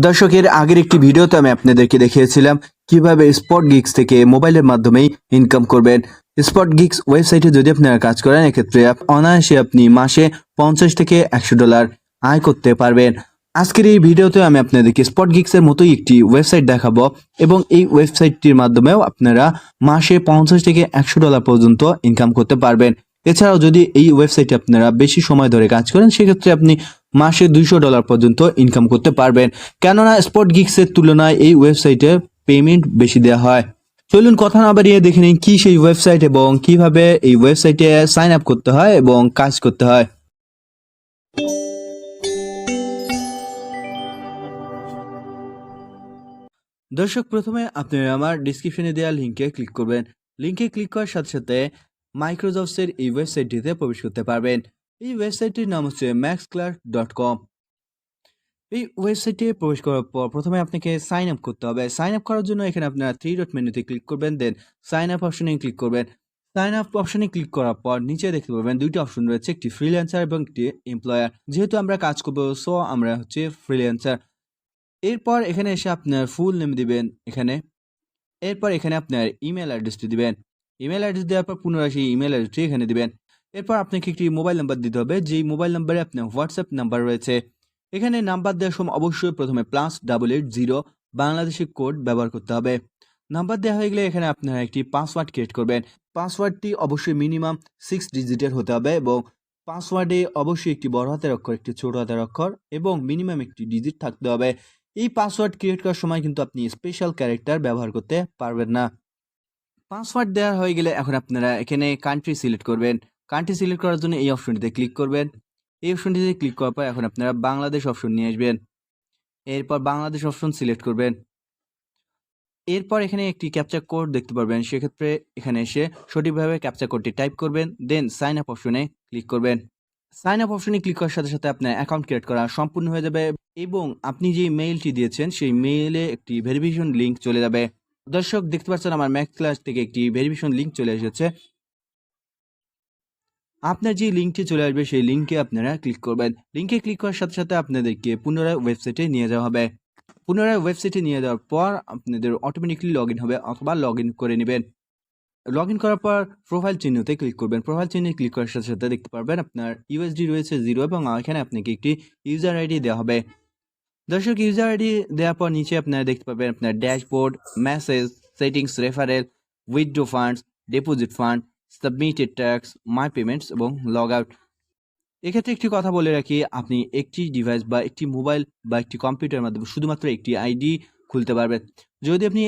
দর্শকের আগের একটি ভিডিওতে আমি আপনাদেরকে দেখিয়েছিলাম কিভাবে স্পট গিগস থেকে মোবাইলের মাধ্যমেই ইনকাম করবেন। স্পট গিগস ওয়েবসাইটে যদি আপনারা কাজ করেন এক্ষেত্রে অনায়াসে আপনি মাসে 50 থেকে $100 আয় করতে পারবেন। আজকের এই ভিডিওতে আমি আপনাদেরকে স্পট গিগস এর মতোই একটি ওয়েবসাইট দেখাবো এবং এই ওয়েবসাইটটির মাধ্যমেও আপনারা মাসে 50 থেকে $100 পর্যন্ত ইনকাম করতে পারবেন। এছাড়াও যদি এই ওয়েবসাইটে আপনারা বেশি সময় ধরে কাজ করেন সেক্ষেত্রে আপনি মাসে $200 পর্যন্ত ইনকাম করতে পারবেন। কেননা স্পট গিগস এর তুলনায় এই ওয়েবসাইটে পেমেন্ট বেশি দেওয়া হয়। চলুন কথা না বাড়িয়ে দেখে নিন কি সেই ওয়েবসাইট এবং কিভাবে এই ওয়েবসাইটে সাইন আপ করতে হয় এবং কাজ করতে হয়। দর্শক, প্রথমে আপনারা আমার ডিসক্রিপশনে দেওয়া লিঙ্কে ক্লিক করবেন। লিঙ্কে ক্লিক করার সাথে সাথে মাইক্রোসফটের এই ওয়েবসাইটটিতে প্রবেশ করতে পারবেন। এই ওয়েবসাইটটির নাম হচ্ছে maxclerk.com। এই ওয়েবসাইটে প্রবেশ করার পর প্রথমে আপনাকে সাইন আপ করতে হবে। সাইন আপ করার জন্য এখানে আপনারা 3 ডট মেনুতে ক্লিক করবেন, দেন সাইন আপ অপশনে ক্লিক করবেন। সাইন আপ অপশনে ক্লিক করার পর নিচে দেখতে পাবেন দুইটি অপশন রয়েছে, একটি ফ্রিল্যান্সার এবং একটি এমপ্লয়ার। যেহেতু আমরা কাজ করবো সো আমরা হচ্ছে ফ্রিল্যান্সার। এরপর এখানে এসে আপনার ফুল নেম দিবেন এরপর এখানে আপনার ইমেল অ্যাড্রেসটি দিবেন। ইমেল অ্যাড্রেস দেওয়ার পর পুনরায় সেই ইমেল অ্যাড্রেসটি এখানে দিবেন। এরপর আপনাকে একটি মোবাইল নাম্বার দিতে হবে, যেই মোবাইল নাম্বারে আপনার হোয়াটসঅ্যাপ নাম্বার রয়েছে। এখানে নাম্বার দেওয়ার সময় অবশ্যই প্রথমে +8880 বাংলাদেশি কোড ব্যবহার করতে হবে। নাম্বার দেওয়া হয়ে গেলে এখানে আপনারা একটি পাসওয়ার্ড ক্রিয়েট করবেন। পাসওয়ার্ডটি অবশ্যই মিনিমাম 6 ডিজিটের হতে হবে এবং পাসওয়ার্ডে অবশ্যই একটি বড় হাতের অক্ষর, একটি ছোট হাতের অক্ষর এবং মিনিমাম একটি ডিজিট থাকতে হবে। এই পাসওয়ার্ড ক্রিয়েট করার সময় কিন্তু আপনি স্পেশাল ক্যারেক্টার ব্যবহার করতে পারবেন না। পাসওয়ার্ড দেওয়া হয়ে গেলে এখন আপনারা এখানে কান্ট্রি সিলেক্ট করবেন। কান্ট্রি সিলেক্ট করার জন্য এই অপশনটিতে ক্লিক করবেন। এই অপশনটিতে ক্লিক করার পর এখন আপনারা বাংলাদেশ অপশন নিয়ে আসবেন। এরপর বাংলাদেশ অপশন সিলেক্ট করবেন। এরপর এখানে একটি ক্যাপচা কোড দেখতে পারবেন, সেক্ষেত্রে এখানে এসে সঠিকভাবে ক্যাপচা কোডটি টাইপ করবেন, দেন সাইন আপ অপশনে ক্লিক করবেন। সাইন আপ অপশনে ক্লিক করার সাথে সাথে আপনার অ্যাকাউন্ট ক্রিয়েট করা সম্পূর্ণ হয়ে যাবে এবং আপনি যে মেইলটি দিয়েছেন সেই মেইলে একটি ভেরিফিকেশন লিঙ্ক চলে যাবে। দর্শক দেখতে পাচ্ছেন আমার ম্যাক্সক্লাস থেকে একটি ভেরিফিকেশন লিঙ্ক চলে এসেছে। আপনার যে লিঙ্কটি চলে আসবে সেই লিঙ্কে আপনারা ক্লিক করবেন। লিঙ্কে ক্লিক করার সাথে সাথে আপনাদেরকে পুনরায় ওয়েবসাইটে নিয়ে যাওয়া হবে। পুনরায় ওয়েবসাইটে নিয়ে যাওয়ার পর আপনাদের অটোমেটিকলি লগ ইন হবে অথবা লগ ইন করে নেবেন। লগ ইন করার পর প্রোফাইল চিহ্নতে ক্লিক করবেন। প্রোফাইল চিহ্নে ক্লিক করার সাথে সাথে দেখতে পারবেন আপনার ইউএসডি রয়েছে 0 এবং এখানে আপনাকে একটি ইউজার আইডি দেওয়া হবে। দর্শক, ইউজার আইডি দেওয়ার পর নিচে আপনারা দেখতে পাবেন আপনার dashboard, message, settings, referral, withdraw funds, deposit fund, submitted tax, my payments এবং লগ আউট। এক্ষেত্রে একটি কথা বলে রাখি, আপনি একটি ডিভাইস বা একটি মোবাইল বা একটি কম্পিউটারের মাধ্যমে শুধুমাত্র একটি আইডি খুলতে পারবেন। যদি আপনি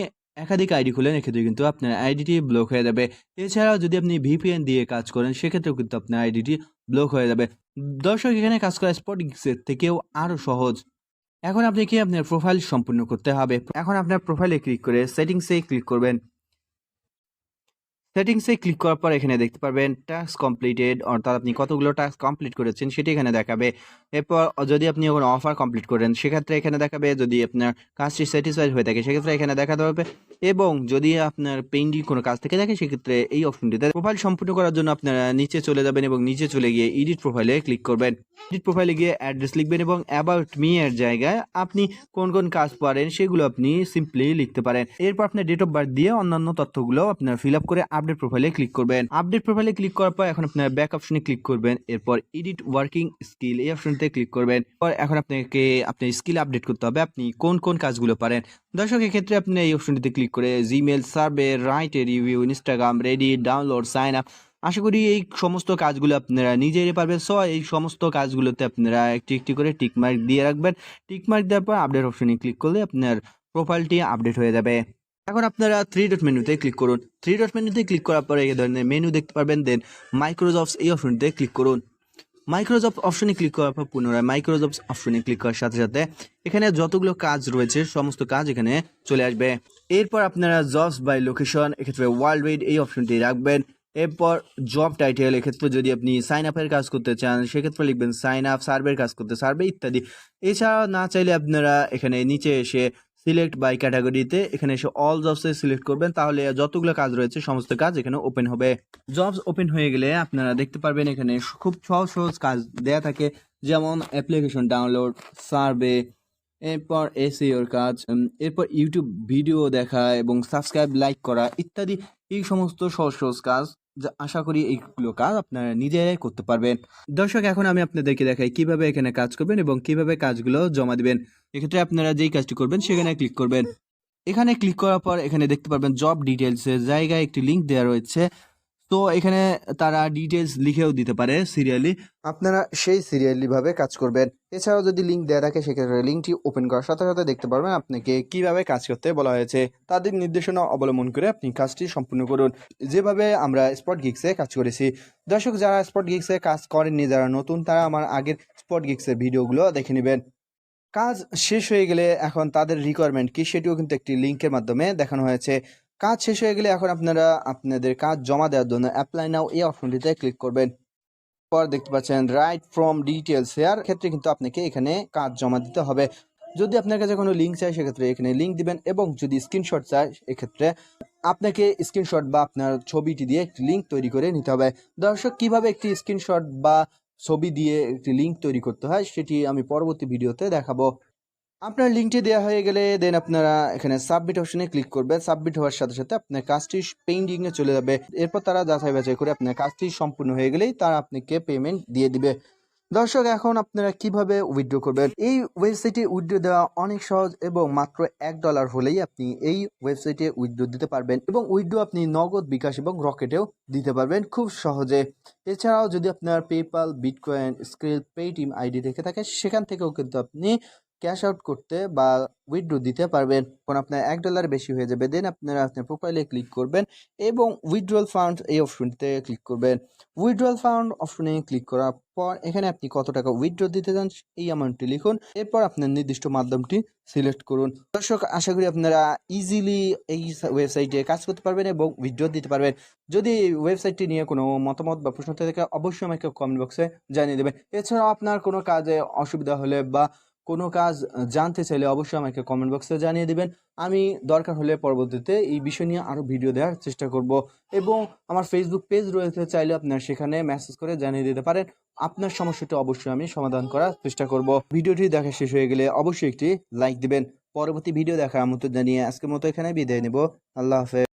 একাধিক আইডি খুলেন এক্ষেত্রে কিন্তু আপনার আইডিটি ব্লক হয়ে যাবে। এছাড়াও যদি আপনি ভিপিএন দিয়ে কাজ করেন সেক্ষেত্রেও কিন্তু আপনার আইডিটি ব্লক হয়ে যাবে। দর্শক, এখানে কাজ করা স্পট গিগসের থেকেও আরও সহজ। এখন আপনাকে আপনার প্রোফাইল সম্পূর্ণ করতে হবে। এখন আপনার প্রোফাইলে ক্লিক করে সেটিংসে ক্লিক করবেন। সেটিংসে ক্লিক করার পর এখানে দেখতে পারবেন টাস্ক কমপ্লিটেড, অর্থাৎ আপনি কতগুলো টাস্ক কমপ্লিট করেছেন সেটি এখানে দেখাবে। এরপর যদি আপনি কোনো অফার কমপ্লিট করেন সেক্ষেত্রে এখানে দেখাবে, যদি আপনার কাজটি স্যাটিসফাইড হয়ে থাকে সেক্ষেত্রে এখানে দেখাতে হবে, এবং যদি আপনার পেন্ডিং কোনো কাজ থেকে থাকে সেক্ষেত্রে এই অপশনটিতে। প্রোফাইল সম্পূর্ণ করার জন্য আপনারা নিচে চলে যাবেন এবং নিচে চলে গিয়ে এডিট প্রোফাইলে ক্লিক করবেন। এডিট প্রোফাইলে গিয়ে অ্যাড্রেস লিখবেন এবং অ্যাবাউট মি এর জায়গায় আপনি কোন কোন কাজ পারেন সেগুলো আপনি সিম্পলি লিখতে পারেন। এরপর আপনার ডেট অফ বার্থ দিয়ে অন্যান্য তথ্যগুলো আপনার ফিল আপ করে আপডেট প্রোফাইলে ক্লিক করবেন। আপডেট প্রোফাইলে ক্লিক করার পর এখন আপনার ব্যাক অপশনে ক্লিক করবেন। এরপর এডিট ওয়ার্কিং স্কিল এই অপশনতে ক্লিক করবেন। এখন আপনাকে আপনার স্কিল আপডেট করতে হবে, আপনি কোন কোন কাজগুলো পারেন। দর্শক, এক্ষেত্রে আপনি এই অপশনটিতে ক্লিক করে Gmail, survey, write review, Instagram, ready, download, sign up, আশা করি এই সমস্ত কাজগুলো আপনারা নিজেই পারবেন। সো এই সমস্ত কাজগুলোতে আপনারা একটি একটি করে টিকমার্ক দিয়ে রাখবেন। টিকমার্ক দেওয়ার পর আপডেট অপশনে ক্লিক করলে আপনার প্রোফাইলটি আপডেট হয়ে যাবে। এখন আপনারা 3 ডট মেনুতে ক্লিক করুন। 3 ডট মেনুতে ক্লিক করার পরে এই ধরনের মেনু দেখতে পারবেন, দেন মাইক্রোসফট এই অপশনটিতে ক্লিক করুন। মাইক্রোসফট অপশনে ক্লিক করার পর পুনরায় মাইক্রোসফট অপশনে ক্লিক করার সাথে সাথে এখানে যতগুলো কাজ রয়েছে সমস্ত কাজ এখানে চলে আসবে। এরপর আপনারা জবস বাই লোকেশন এক্ষেত্রে ওয়ার্ল্ড ওয়াইড এই অপশনটি রাখবেন। এরপর জব টাইটেল, এক্ষেত্রে যদি আপনি সাইন আপের কাজ করতে চান সেক্ষেত্রে লিখবেন সাইন আপ, সার্ভের কাজ করতে সার্ভে ইত্যাদি। এছাড়া না চাইলে আপনারা এখানে নিচে এসে সিলেক্ট বাই ক্যাটাগরিতে এখানে এসে অল জবসে সিলেক্ট করবেন, তাহলে যতগুলো কাজ রয়েছে সমস্ত কাজ এখানে ওপেন হবে। জবস ওপেন হয়ে গেলে আপনারা দেখতে পারবেন এখানে খুব সহজ সহজ কাজ দেয়া থাকে, যেমন অ্যাপ্লিকেশন ডাউনলোড, সার্ভে, এরপর এসইওর কাজ, এরপর ইউটিউব ভিডিও দেখা এবং সাবস্ক্রাইব, লাইক করা ইত্যাদি এই সমস্ত সহজ সহজ কাজ, যা আশা করি এইগুলো কাজ আপনারা নিজেরাই করতে পারবেন। দর্শক, এখন আমি আপনাদেরকে দেখাই কিভাবে এখানে কাজ করবেন এবং কিভাবে কাজগুলো জমা দিবেন। এক্ষেত্রে আপনারা যেই কাজটি করবেন সেখানে ক্লিক করবেন। এখানে ক্লিক করার পর এখানে দেখতে পারবেন জব ডিটেলসের জায়গায় একটি লিঙ্ক দেওয়া রয়েছে। তো এখানে তারা ডিটেলস লিখেও দিতে পারে সিরিয়ালি, আপনারা সেই সিরিয়ালি ভাবে কাজ করবেন। এছাড়াও যদি লিঙ্ক দেওয়া থাকে সেক্ষেত্রে লিঙ্কটি ওপেন করার সাথে সাথে দেখতে পারবেন আপনাকে কিভাবে কাজ করতে বলা হয়েছে। তাদের নির্দেশনা অবলম্বন করে আপনি কাজটি সম্পূর্ণ করুন, যেভাবে আমরা স্পট গিগসে কাজ করেছি। দর্শক, যারা স্পট গিগসে কাজ করেননি, যারা নতুন, তারা আমার আগের স্পট গিগসের ভিডিওগুলো দেখে নেবেন। কাজ শেষ হয়ে গেলে এখন তাদের রিকোয়ারমেন্ট কি সেটিও কিন্তু একটি লিঙ্কের মাধ্যমে দেখানো হয়েছে। কাজ শেষ হয়ে গেলে এখন আপনারা আপনাদের কাজ জমা দেওয়ার জন্য অ্যাপ্লাই নাও এই অপশনটিতে ক্লিক করবেন। পর দেখতে পাচ্ছেন রাইট ফ্রম ডিটেলস হেয়ার ক্ষেত্রে কিন্তু আপনাকে এখানে কাজ জমা দিতে হবে। যদি আপনার কাছে কোনো লিঙ্ক চাই সেক্ষেত্রে এখানে লিঙ্ক দিবেন, এবং যদি স্ক্রিনশট চাই এক্ষেত্রে আপনাকে স্ক্রিনশট বা আপনার ছবিটি দিয়ে একটি লিঙ্ক তৈরি করে নিতে হবে। দর্শক, কিভাবে একটি স্ক্রিনশট বা ছবি দিয়ে একটি লিঙ্ক তৈরি করতে হয় সেটি আমি পরবর্তী ভিডিওতে দেখাবো। আপনার লিঙ্কটি দেওয়া হয়ে গেলে দেন আপনারা এখানে সাবমিট অপশনে ক্লিক করবেন। সাবমিট হওয়ার সাথে সাথে আপনার কাজটি পেন্ডিংয়ে চলে যাবে। এরপর তারা যাচাই বাছাই করে আপনার কাজটি সম্পূর্ণ হয়ে গেলেই তারা আপনাকে পেমেন্ট দিয়ে দিবে। দর্শক, এখন আপনারা কিভাবে উইথড্র করবেন। এই ওয়েবসাইটে উইথড্র দেওয়া অনেক সহজ এবং মাত্র $1 হলেই আপনি এই ওয়েবসাইটে উইথড্র দিতে পারবেন, এবং উইথড্র আপনি নগদ, বিকাশ এবং রকেটেও দিতে পারবেন খুব সহজে। এছাড়াও যদি আপনার PayPal, bitcoin, krill, Paytm ID থেকে থাকে সেখান থেকেও কিন্তু আপনি ক্যাশ আউট করতে বা উইথড্র দিতে পারবেন। কারণ আপনার $1 বেশি হয়ে যাবে। দেন আপনারা আপনার প্রোফাইলে ক্লিক করবেন এবং উইথড্রয়াল ফান্ড এই অপশনটিতে ক্লিক করবেন। উইথড্রয়াল ফান্ড অপশনে ক্লিক করার পর এখানে আপনি কত টাকা উইথড্র দিতে চান এই অ্যামাউন্টটি লিখুন। এরপর আপনার নির্দিষ্ট মাধ্যমটি সিলেক্ট করুন। দর্শক, আশা করি আপনারা ইজিলি এই ওয়েবসাইটে কাজ করতে পারবেন এবং উইথড্র দিতে পারবেন। যদি ওয়েবসাইটটি নিয়ে কোনো মতামত বা প্রশ্ন থাকে অবশ্যই আমাকে কমেন্ট বক্সে জানিয়ে দেবেন। এছাড়াও আপনার কোনো কাজে অসুবিধা হলে বা কোনো কাজ জানতে চাইলে অবশ্যই আমাকে কমেন্ট বক্সে জানিয়ে দিবেন। আমি দরকার হলে পরবর্তীতে এই বিষয় নিয়ে আরও ভিডিও দেওয়ার চেষ্টা করব। এবং আমার ফেসবুক পেজ রয়েছে, চাইলে আপনার সেখানে মেসেজ করে জানিয়ে দিতে পারেন। আপনার সমস্যাটা অবশ্যই আমি সমাধান করার চেষ্টা করব। ভিডিওটি দেখা শেষ হয়ে গেলে অবশ্যই একটি লাইক দিবেন। পরবর্তী ভিডিও দেখার আমন্ত্রণ জানিয়ে আজকের মতো এখানে বিদায় নেব। আল্লাহ হাফেজ।